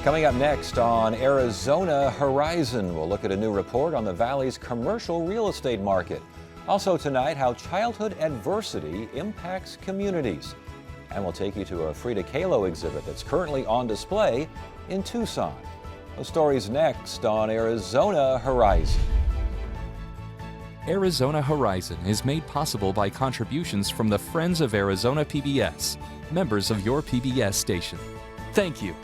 Coming up next on Arizona Horizon, we'll look at a new report on the Valley's commercial real estate market. Also tonight, how childhood adversity impacts communities. And we'll take you to a Frida Kahlo exhibit that's currently on display in Tucson. Those stories next on Arizona Horizon. Arizona Horizon is made possible by contributions from the Friends of Arizona PBS, members of your PBS station. Thank you.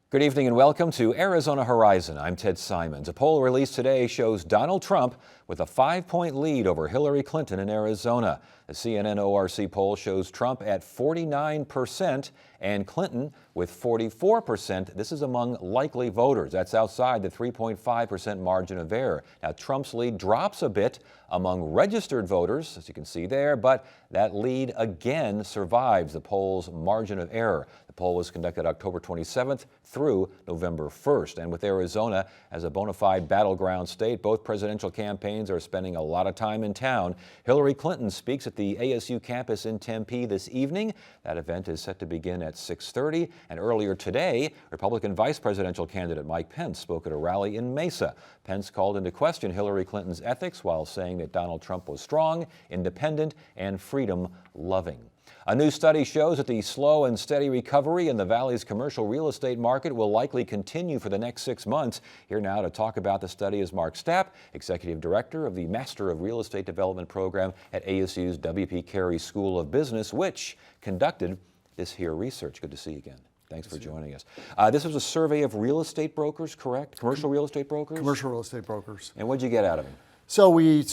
Good evening and welcome to Arizona Horizon. I'm Ted Simons. A poll released today shows Donald Trump with a 5-point lead over Hillary Clinton in Arizona. The CNN ORC poll shows Trump at 49% and Clinton with 44%. This is among likely voters. That's outside the 3.5% margin of error. Now, Trump's lead drops a bit among registered voters, as you can see there, but that lead again survives the poll's margin of error. The poll was conducted October 27th through November 1st. And with Arizona as a bona fide battleground state, both presidential campaigns are spending a lot of time in town. Hillary Clinton speaks at the ASU campus in Tempe this evening. That event is set to begin at 6:30. And earlier today, Republican vice presidential candidate Mike Pence spoke at a rally in Mesa. Pence called into question Hillary Clinton's ethics while saying that Donald Trump was strong, independent, and freedom-loving. A new study shows that the slow and steady recovery in the Valley's commercial real estate market will likely continue for the next 6 months. Here now to talk about the study is Mark Stapp, Executive Director of the Master of Real Estate Development Program at ASU's W.P. Carey School of Business, which conducted this here research. Good to see you again. Thanks for joining us. This was a survey of real estate brokers, correct? Commercial real estate brokers? Commercial real estate brokers. And what'd you get out of it? So we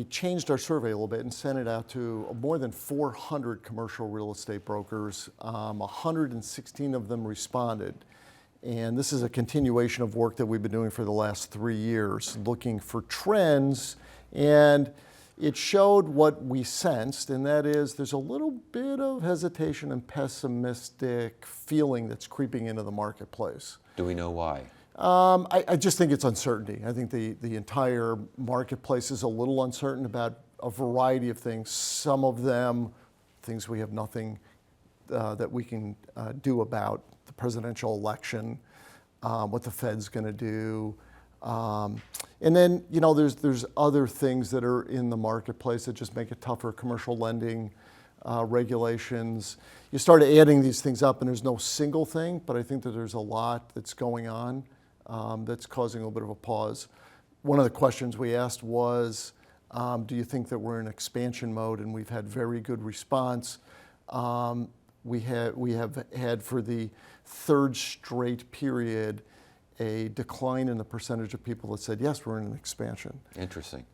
changed our survey a little bit and sent it out to more than 400 commercial real estate brokers. 116 of them responded. And this is a continuation of work that we've been doing for the last 3 years, looking for trends. And it showed what we sensed, and that is there's a little bit of hesitation and pessimistic feeling that's creeping into the marketplace. Do we know why? I just think it's uncertainty. I think the entire marketplace is a little uncertain about a variety of things. Some of them, things we have nothing that we can do about, the presidential election, what the Fed's going to do. And then, you know, there's other things that are in the marketplace that just make it tougher. Commercial lending regulations. You start adding these things up and there's no single thing, but I think that there's a lot that's going on that's causing a little bit of a pause. One of the questions we asked was, do you think that we're in expansion mode? And we've had very good response. We have had for the third straight period a decline in the percentage of people that said, yes, we're in an expansion. Interesting.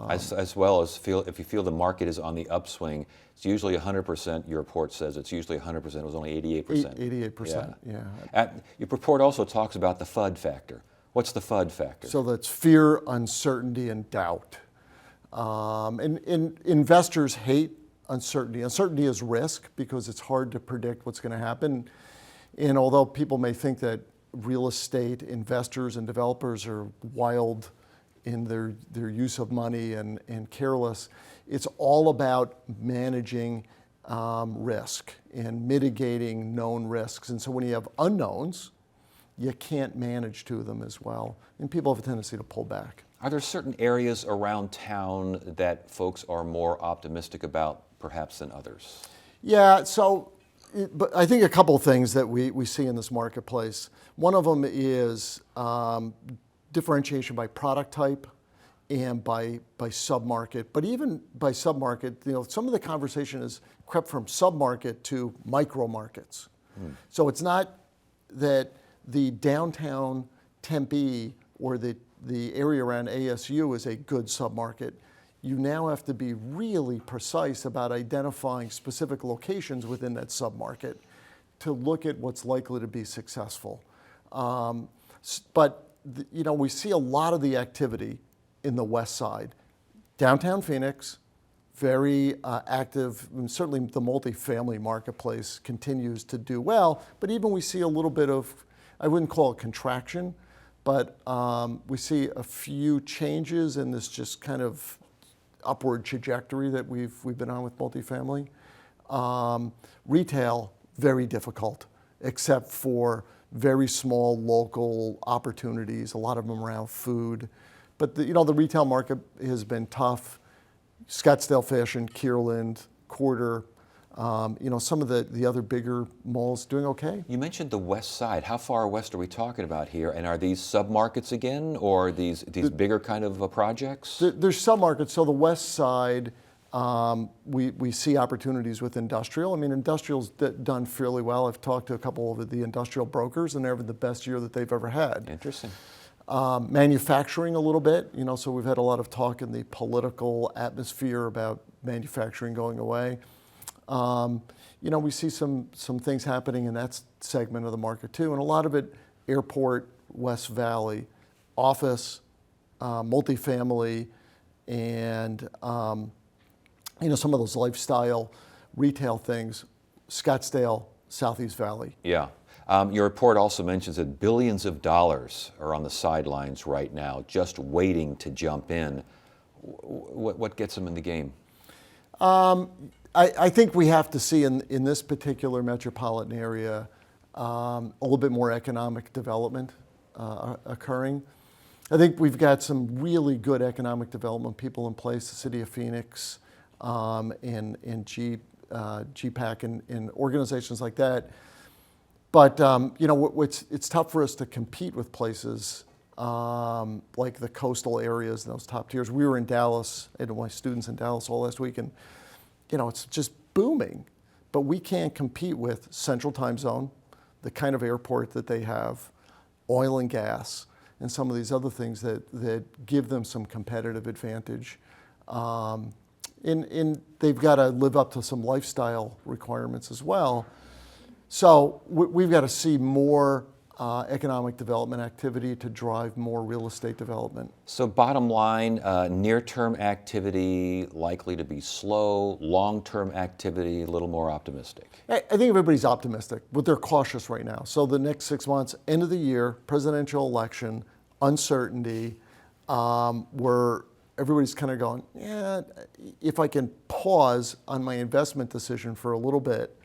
As well as if you feel the market is on the upswing, it's usually 100%. Your report says it's usually 100%. It was only 88%. 88%, yeah. Your report also talks about the FUD factor. What's the FUD factor? So that's fear, uncertainty, and doubt. And investors hate uncertainty. Uncertainty is risk because it's hard to predict what's going to happen. And although people may think that real estate investors and developers are wild in their use of money and careless, it's all about managing risk and mitigating known risks. And so when you have unknowns, you can't manage to them as well. And people have a tendency to pull back. Are there certain areas around town that folks are more optimistic about perhaps than others? Yeah, but I think a couple of things that we see in this marketplace. One of them is differentiation by product type and by submarket. But even by submarket, you know, some of the conversation has crept from submarket to micro markets. So it's not that the downtown Tempe or the area around ASU is a good submarket. You now have to be really precise about identifying specific locations within that submarket to look at what's likely to be successful. But you know, we see a lot of the activity in the west side. Downtown Phoenix, very active, and certainly the multifamily marketplace continues to do well, but even we see a little bit of, I wouldn't call it contraction, but we see a few changes in this just kind of upward trajectory that we've been on with multifamily. Retail, very difficult. except for very small local opportunities, a lot of them around food. But the retail market has been tough. Scottsdale Fashion, Kierland, Quarter, some of the other bigger malls doing okay. You mentioned the west side. How far west are we talking about here? And are these sub-markets again, or these bigger kind of projects? There's submarkets. So the west side, we see opportunities with industrial. I mean, industrial's done fairly well. I've talked to a couple of the industrial brokers, and they're having the best year that they've ever had. Interesting. Manufacturing a little bit, so we've had a lot of talk in the political atmosphere about manufacturing going away. We see some things happening in that segment of the market too, and a lot of it airport, West Valley, office, multifamily, and some of those lifestyle retail things, Scottsdale, Southeast Valley. Yeah. Your report also mentions that billions of dollars are on the sidelines right now, just waiting to jump in. What gets them in the game? I think we have to see in this particular metropolitan area a little bit more economic development occurring. I think we've got some really good economic development people in place, the City of Phoenix and GPAC and organizations like that. But it's tough for us to compete with places like the coastal areas and those top tiers. We were in Dallas, and my students in Dallas all last week, and it's just booming. But we can't compete with Central Time Zone, the kind of airport that they have, oil and gas, and some of these other things that give them some competitive advantage. And they've got to live up to some lifestyle requirements as well. So we've got to see more economic development activity to drive more real estate development. So bottom line, near-term activity likely to be slow, long-term activity a little more optimistic. I think everybody's optimistic, but they're cautious right now. So the next 6 months, end of the year, presidential election, uncertainty, where everybody's kind of going, yeah, if I can pause on my investment decision for a little bit,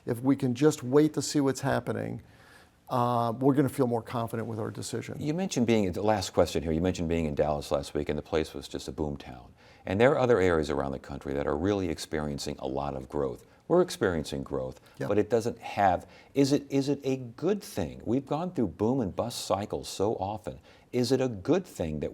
if we can just wait to see what's happening, we're going to feel more confident with our decision. You mentioned the last question here, you mentioned being in Dallas last week, and the place was just a boom town. And there are other areas around the country that are really experiencing a lot of growth. We're experiencing growth, Yep. but it doesn't have, is it a good thing? We've gone through boom and bust cycles so often. Is it a good thing that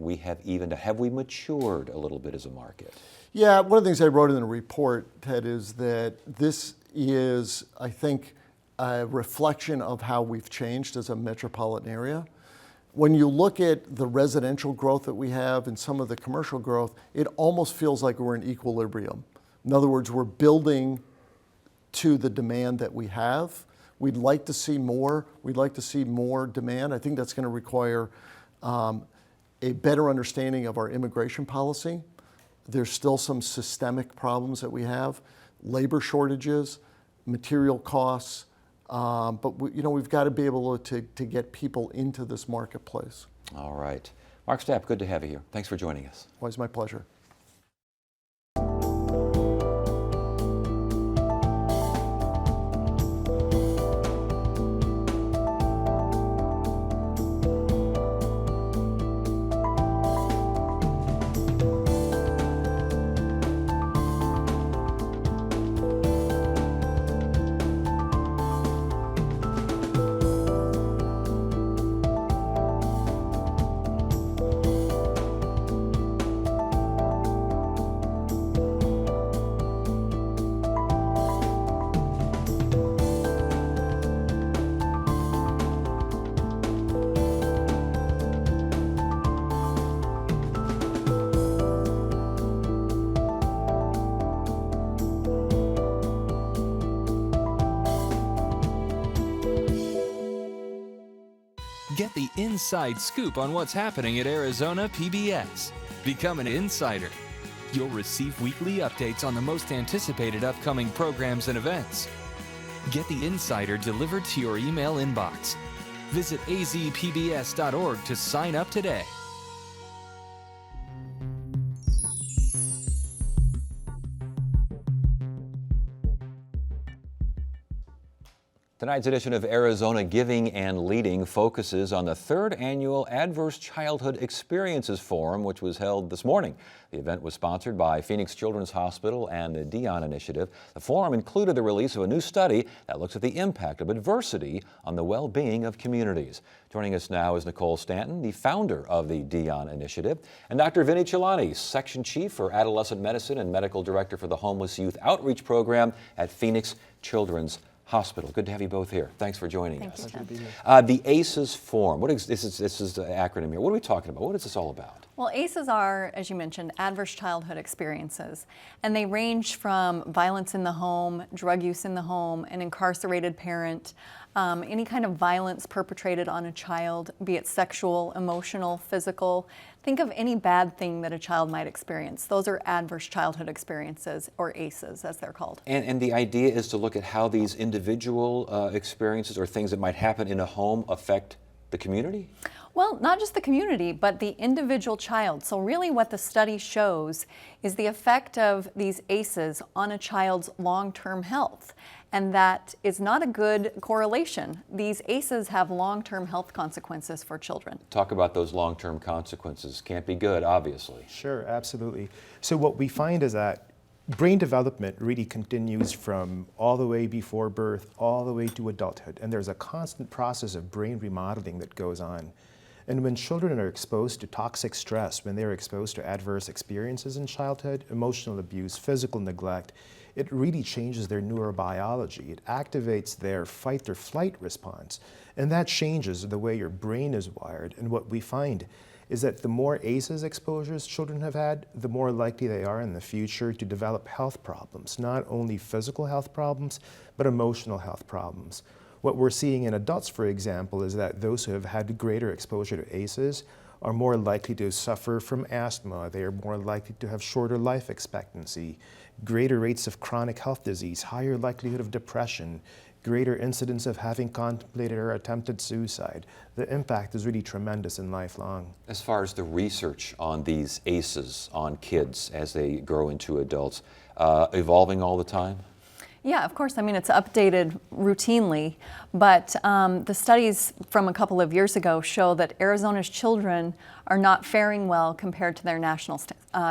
have we matured a little bit as a market? Yeah, one of the things I wrote in the report, Ted, is that this is, I think, a reflection of how we've changed as a metropolitan area. When you look at the residential growth that we have and some of the commercial growth, it almost feels like we're in equilibrium. In other words, we're building to the demand that we have. We'd like to see more. We'd like to see more demand. I think that's going to require a better understanding of our immigration policy. There's still some systemic problems that we have, labor shortages, material costs, but we've got to be able to get people into this marketplace. All right. Mark Stapp, good to have you here. Thanks for joining us. Always my pleasure. Get the inside scoop on what's happening at Arizona PBS. Become an insider. You'll receive weekly updates on the most anticipated upcoming programs and events. Get the insider delivered to your email inbox. Visit azpbs.org to sign up today. Tonight's edition of Arizona Giving and Leading focuses on the third annual Adverse Childhood Experiences Forum, which was held this morning. The event was sponsored by Phoenix Children's Hospital and the Dion Initiative. The forum included the release of a new study that looks at the impact of adversity on the well-being of communities. Joining us now is Nicole Stanton, the founder of the Dion Initiative, and Dr. Vinny Chilani, Section Chief for Adolescent Medicine and Medical Director for the Homeless Youth Outreach Program at Phoenix Children's Hospital. Good to have you both here. Thanks for joining us. The ACEs Forum. This is the acronym here. What are we talking about? What is this all about? Well, ACEs are, as you mentioned, adverse childhood experiences, and they range from violence in the home, drug use in the home, an incarcerated parent, any kind of violence perpetrated on a child, be it sexual, emotional, physical. Think of any bad thing that a child might experience. Those are adverse childhood experiences, or ACEs as they're called. And the idea is to look at how these individual experiences or things that might happen in a home affect the community? Well, not just the community, but the individual child. So really what the study shows is the effect of these ACEs on a child's long-term health. And that is not a good correlation. These ACEs have long-term health consequences for children. Talk about those long-term consequences. Can't be good, obviously. Sure, absolutely. So what we find is that brain development really continues from all the way before birth, all the way to adulthood. And there's a constant process of brain remodeling that goes on. And when children are exposed to toxic stress, when they're exposed to adverse experiences in childhood, emotional abuse, physical neglect, it really changes their neurobiology. It activates their fight or flight response. And that changes the way your brain is wired. And what we find is that the more ACEs exposures children have had, the more likely they are in the future to develop health problems, not only physical health problems, but emotional health problems. What we're seeing in adults, for example, is that those who have had greater exposure to ACEs are more likely to suffer from asthma. They are more likely to have shorter life expectancy, greater rates of chronic health disease, higher likelihood of depression, greater incidence of having contemplated or attempted suicide. The impact is really tremendous and lifelong. As far as the research on these ACEs on kids as they grow into adults, evolving all the time? Yeah, of course. I mean, it's updated routinely, but the studies from a couple of years ago show that Arizona's children are not faring well compared to their national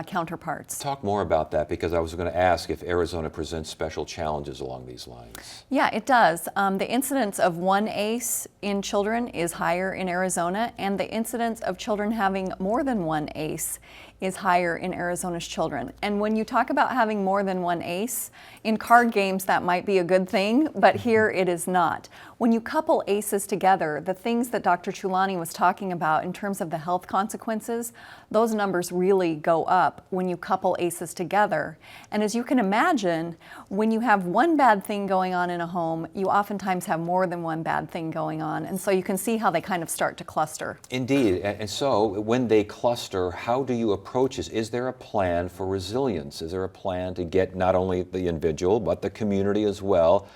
counterparts. Talk more about that, because I was going to ask if Arizona presents special challenges along these lines. Yeah, it does. The incidence of one ACE in children is higher in Arizona, and the incidence of children having more than one ACE is higher in Arizona's children. And when you talk about having more than one ACE, in card games that might be a good thing, but here it is not. When you couple ACEs together, the things that Dr. Chilani was talking about in terms of the health consequences, those numbers really go up when you couple ACEs together. And as you can imagine, when you have one bad thing going on in a home, you oftentimes have more than one bad thing going on. And so you can see how they kind of start to cluster. Indeed. And so when they cluster, how do you approach this? Is there a plan for resilience? Is there a plan to get not only the individual, but the community as well,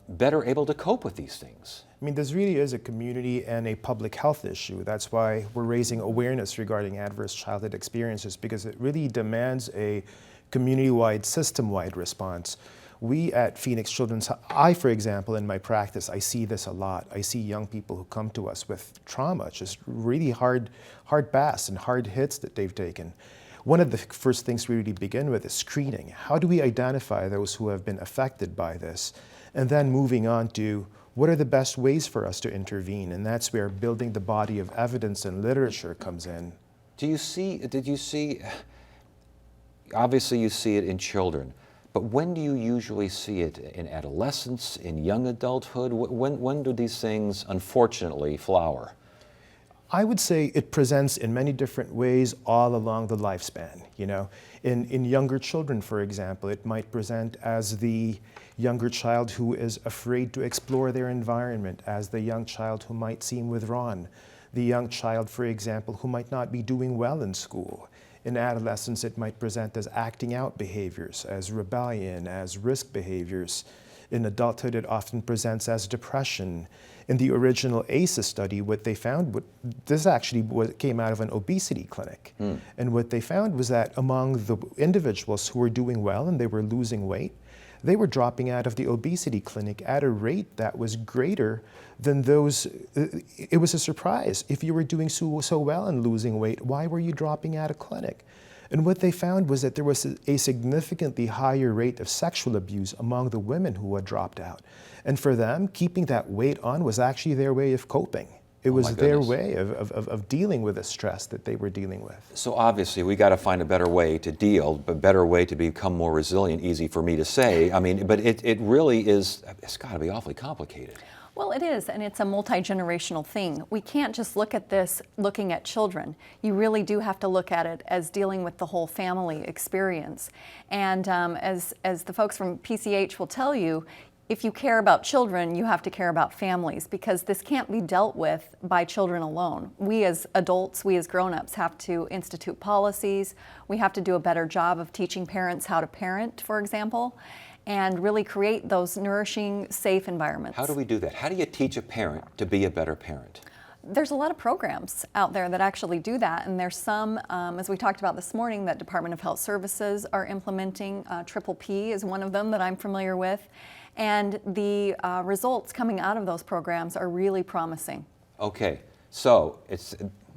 better able to cope with these things? I mean, this really is a community and a public health issue. That's why we're raising awareness regarding adverse childhood experiences, because it really demands a community-wide, system-wide response. We at Phoenix Children's, for example, in my practice, I see this a lot. I see young people who come to us with trauma, just really hard baths and hard hits that they've taken. One of the first things we really begin with is screening. How do we identify those who have been affected by this? And then moving on to what are the best ways for us to intervene? And that's where building the body of evidence and literature comes in. Did you see, obviously you see it in children, but when do you usually see it? In adolescence, in young adulthood? When do these things, unfortunately, flower? I would say it presents in many different ways all along the lifespan. You know, in younger children, for example, it might present as the younger child who is afraid to explore their environment, as the young child who might seem withdrawn, the young child, for example, who might not be doing well in school. In adolescence, it might present as acting out behaviors, as rebellion, as risk behaviors. In adulthood, it often presents as depression. In the original ACEs study, what they found, this actually came out of an obesity clinic. And what they found was that among the individuals who were doing well and they were losing weight, they were dropping out of the obesity clinic at a rate that was greater than those. It was a surprise. If you were doing so well in losing weight, why were you dropping out of clinic? And what they found was that there was a significantly higher rate of sexual abuse among the women who had dropped out. And for them, keeping that weight on was actually their way of coping. It was their way of dealing with the stress that they were dealing with. So obviously we got to find a better way to deal, a better way to become more resilient, easy for me to say. I mean, but it really is, it's got to be awfully complicated. Well, it is, and it's a multi-generational thing. We can't just look at this looking at children. You really do have to look at it as dealing with the whole family experience. And as the folks from PCH will tell you, if you care about children, you have to care about families, because this can't be dealt with by children alone. We as adults, we as grown-ups have to institute policies. We have to do a better job of teaching parents how to parent, for example, and really create those nourishing, safe environments. How do we do that? How do you teach a parent to be a better parent? There's a lot of programs out there that actually do that, and there's some, as we talked about this morning, that Department of Health Services are implementing. Triple P is one of them that I'm familiar with, and the results coming out of those programs are really promising. Okay, so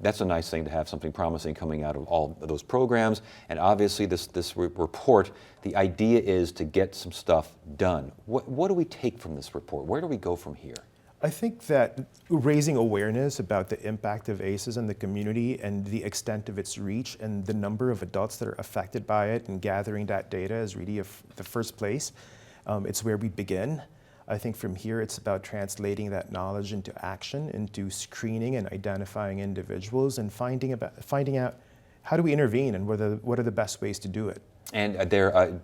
that's a nice thing to have something promising coming out of all of those programs, and obviously this report, the idea is to get some stuff done. What do we take from this report? Where do we go from here? I think that raising awareness about the impact of ACEs in the community and the extent of its reach and the number of adults that are affected by it, and gathering that data is really the first place. It's where we begin. I think from here it's about translating that knowledge into action, into screening and identifying individuals, and finding out how do we intervene and what are the best ways to do it. And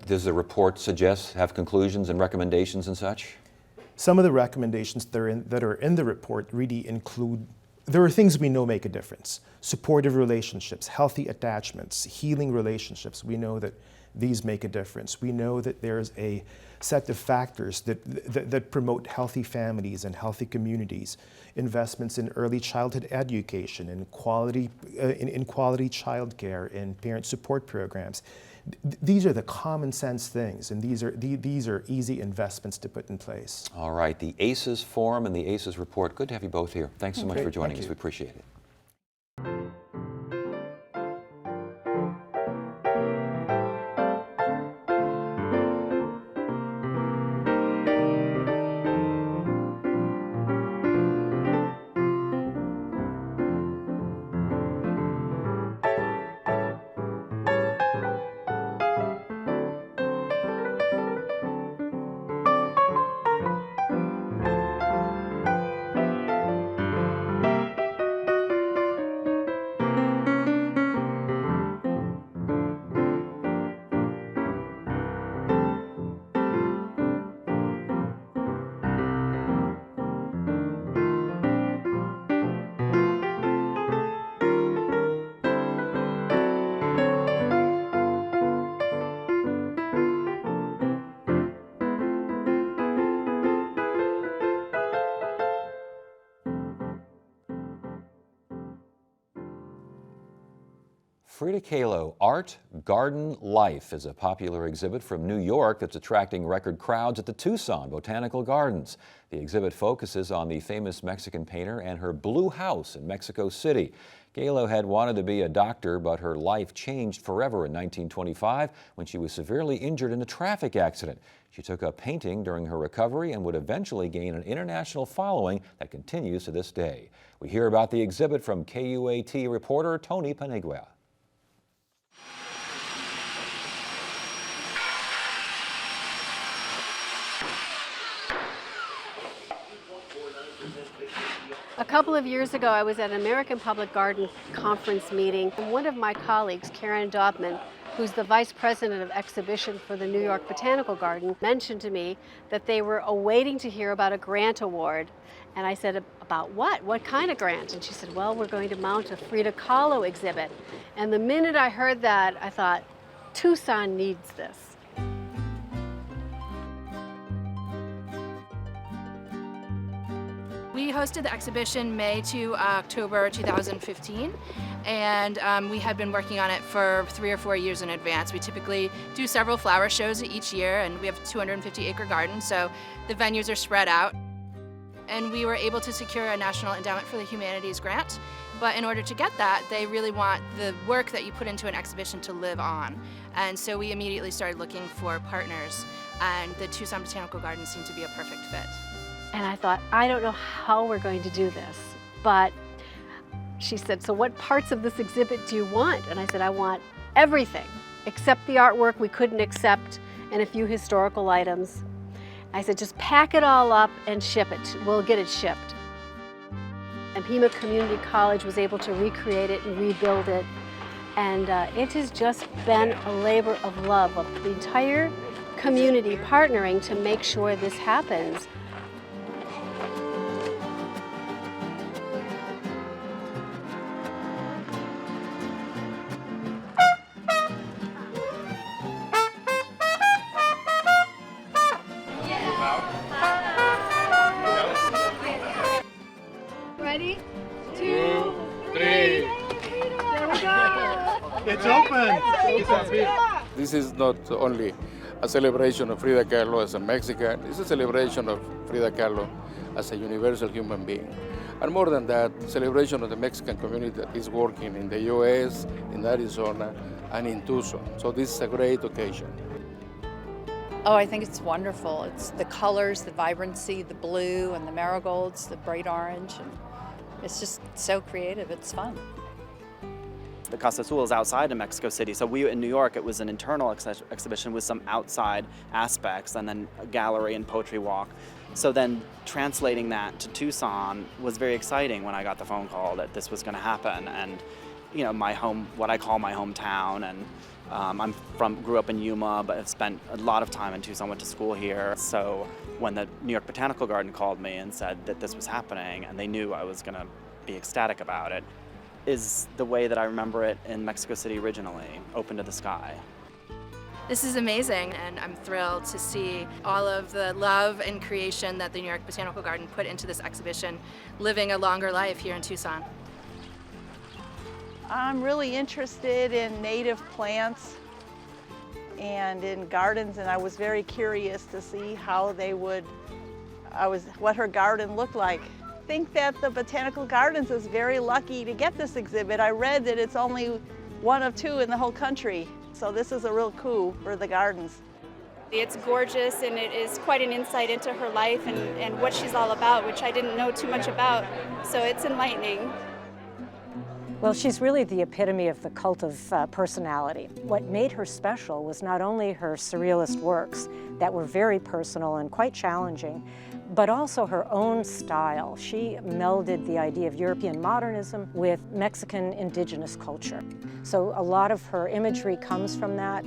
does the report have conclusions and recommendations and such? Some of the recommendations that are in the report really include, there are things we know make a difference. Supportive relationships, healthy attachments, healing relationships. We know that these make a difference. We know that there's a set of factors that promote healthy families and healthy communities. Investments in early childhood education, in quality childcare, in parent support programs. These are the common sense things, and these are easy investments to put in place. All right, the ACEs Forum and the ACEs Report. Good to have you both here. Thanks so much for joining us. We appreciate it. Frida Kahlo, Art, Garden, Life is a popular exhibit from New York that's attracting record crowds at the Tucson Botanical Gardens. The exhibit focuses on the famous Mexican painter and her blue house in Mexico City. Kahlo had wanted to be a doctor, but her life changed forever in 1925 when she was severely injured in a traffic accident. She took up painting during her recovery and would eventually gain an international following that continues to this day. We hear about the exhibit from KUAT reporter Tony Panigua. A couple of years ago, I was at an American Public Garden conference meeting, and one of my colleagues, Karen Dobman, who's the vice president of exhibition for the New York Botanical Garden, mentioned to me that they were awaiting to hear about a grant award. And I said, about what? What kind of grant? And she said, well, we're going to mount a Frida Kahlo exhibit. And the minute I heard that, I thought, Tucson needs this. We hosted the exhibition May to October 2015, and we had been working on it for 3 or 4 years in advance. We typically do several flower shows each year, and we have a 250-acre garden, so the venues are spread out. And we were able to secure a National Endowment for the Humanities grant, but in order to get that, they really want the work that you put into an exhibition to live on. And so we immediately started looking for partners, and the Tucson Botanical Garden seemed to be a perfect fit. And I thought, I don't know how we're going to do this, but she said, so what parts of this exhibit do you want? And I said, I want everything, except the artwork we couldn't accept and a few historical items. I said, just pack it all up and ship it. We'll get it shipped. And Pima Community College was able to recreate it and rebuild it. And it has just been a labor of love of the entire community partnering to make sure this happens. Ready? 2, 3. There we go. It's open. This is not only a celebration of Frida Kahlo as a Mexican, it's a celebration of Frida Kahlo as a universal human being. And more than that, celebration of the Mexican community that is working in the US, in Arizona, and in Tucson. So this is a great occasion. Oh, I think it's wonderful. It's the colors, the vibrancy, the blue and the marigolds, the bright orange, and it's just so creative. It's fun. The Casa Azul is outside of Mexico City, so in New York, it was an internal exhibition with some outside aspects, and then a gallery and poetry walk. So then translating that to Tucson was very exciting when I got the phone call that this was going to happen. And you know, my home, what I call my hometown, and grew up in Yuma, but have spent a lot of time in Tucson, went to school here. So when the New York Botanical Garden called me and said that this was happening, and they knew I was going to be ecstatic about it, is the way that I remember it in Mexico City originally, open to the sky. This is amazing, and I'm thrilled to see all of the love and creation that the New York Botanical Garden put into this exhibition, living a longer life here in Tucson. I'm really interested in native plants and in gardens, and I was very curious to see how what her garden looked like. I think that the Botanical Gardens is very lucky to get this exhibit. I read that it's only one of 2 in the whole country, so this is a real coup for the gardens. It's gorgeous, and it is quite an insight into her life and what she's all about, which I didn't know too much about, so it's enlightening. Well, she's really the epitome of the cult of personality. What made her special was not only her surrealist works that were very personal and quite challenging, but also her own style. She melded the idea of European modernism with Mexican indigenous culture. So a lot of her imagery comes from that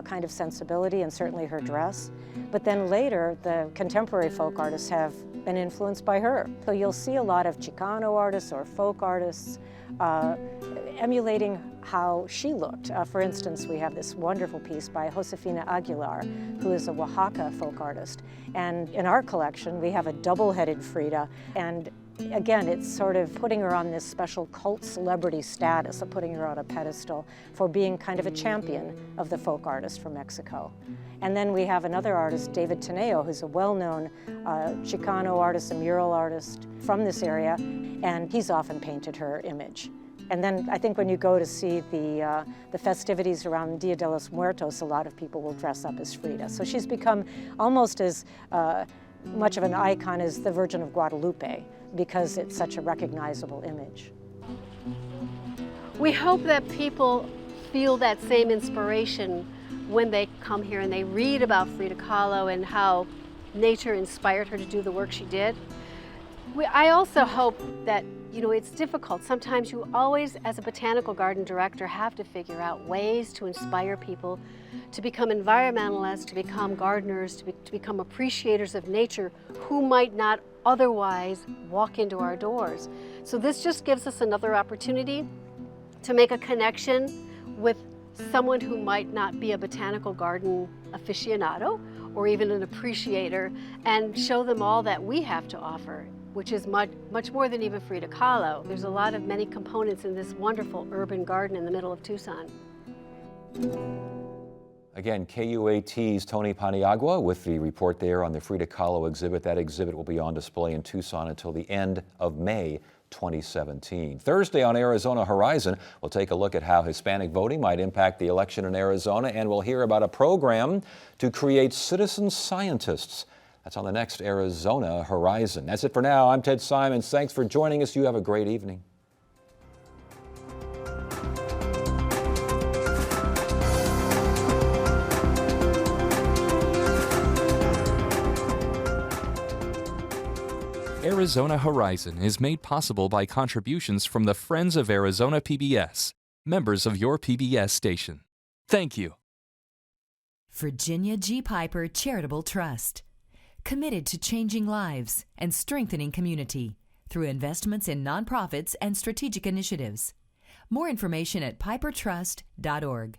kind of sensibility, and certainly her dress. But then later, the contemporary folk artists have been influenced by her. So you'll see a lot of Chicano artists or folk artists emulating how she looked. For instance, we have this wonderful piece by Josefina Aguilar, who is a Oaxaca folk artist. And in our collection, we have a double-headed Frida. And again, it's sort of putting her on this special cult celebrity status of putting her on a pedestal for being kind of a champion of the folk artist from Mexico. And then we have another artist, David Teneo, who's a well-known Chicano artist, a mural artist from this area, and he's often painted her image. And then I think when you go to see the festivities around Dia de los Muertos, a lot of people will dress up as Frida. So she's become almost as much of an icon as the Virgin of Guadalupe, because it's such a recognizable image. We hope that people feel that same inspiration when they come here and they read about Frida Kahlo and how nature inspired her to do the work she did. I also hope that, you know, it's difficult. Sometimes you always, as a botanical garden director, have to figure out ways to inspire people to become environmentalists, to become gardeners, to become appreciators of nature who might not otherwise walk into our doors. So this just gives us another opportunity to make a connection with someone who might not be a botanical garden aficionado or even an appreciator, and show them all that we have to offer which is much more than even Frida Kahlo. There's a lot of many components in this wonderful urban garden in the middle of Tucson. Again, KUAT's Tony Paniagua with the report there on the Frida Kahlo exhibit. That exhibit will be on display in Tucson until the end of May 2017. Thursday on Arizona Horizon, we'll take a look at how Hispanic voting might impact the election in Arizona, and we'll hear about a program to create citizen scientists. That's on the next Arizona Horizon. That's it for now. I'm Ted Simons. Thanks for joining us. You have a great evening. Arizona Horizon is made possible by contributions from the Friends of Arizona PBS, members of your PBS station. Thank you. Virginia G. Piper Charitable Trust. Committed to changing lives and strengthening community through investments in nonprofits and strategic initiatives. More information at pipertrust.org.